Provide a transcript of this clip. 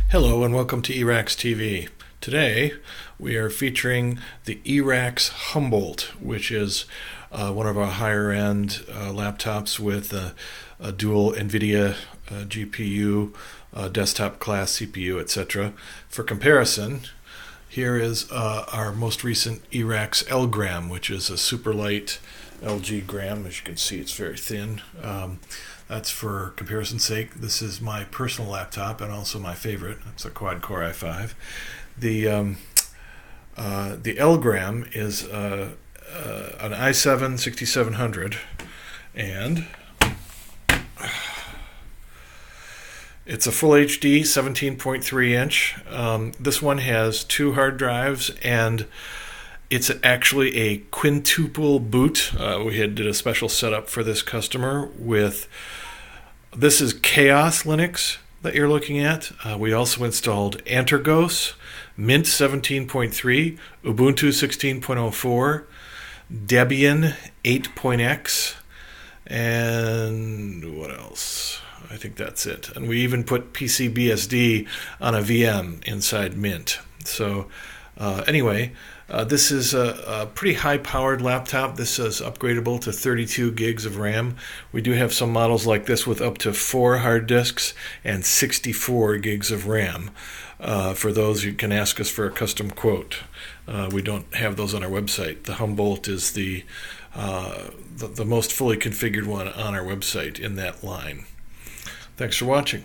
Hello and welcome to eRacks TV. Today we are featuring the eRacks HUMBOLDT, which is one of our higher end laptops with a dual nVidia GPU, desktop class CPU, etc. For comparison, here is our most recent eRacks L-Gram, which is a super light LG gram. As you can see, it's very thin. That's for comparison's sake. This is my personal laptop and also my favorite. It's a quad-core i5. The L-Gram is an i7-6700, and it's a full HD 17.3 inch. This one has 2 hard drives, and it's actually a quintuple-boot. We did a special setup for this customer with, this is Chaos Linux that you're looking at. We also installed Antergos, Mint 17.3, Ubuntu 16.04, Debian 8.x, and what else? I think that's it. And we even put PC-BSD on a VM inside Mint. So anyway, this is a pretty high-powered laptop. This is upgradable to 32 gigs of RAM. We do have some models like this with up to 4 hard disks and 64 gigs of RAM. For those, you can ask us for a custom quote. We don't have those on our website. The HUMBOLDT is the most fully configured one on our website in that line. Thanks for watching.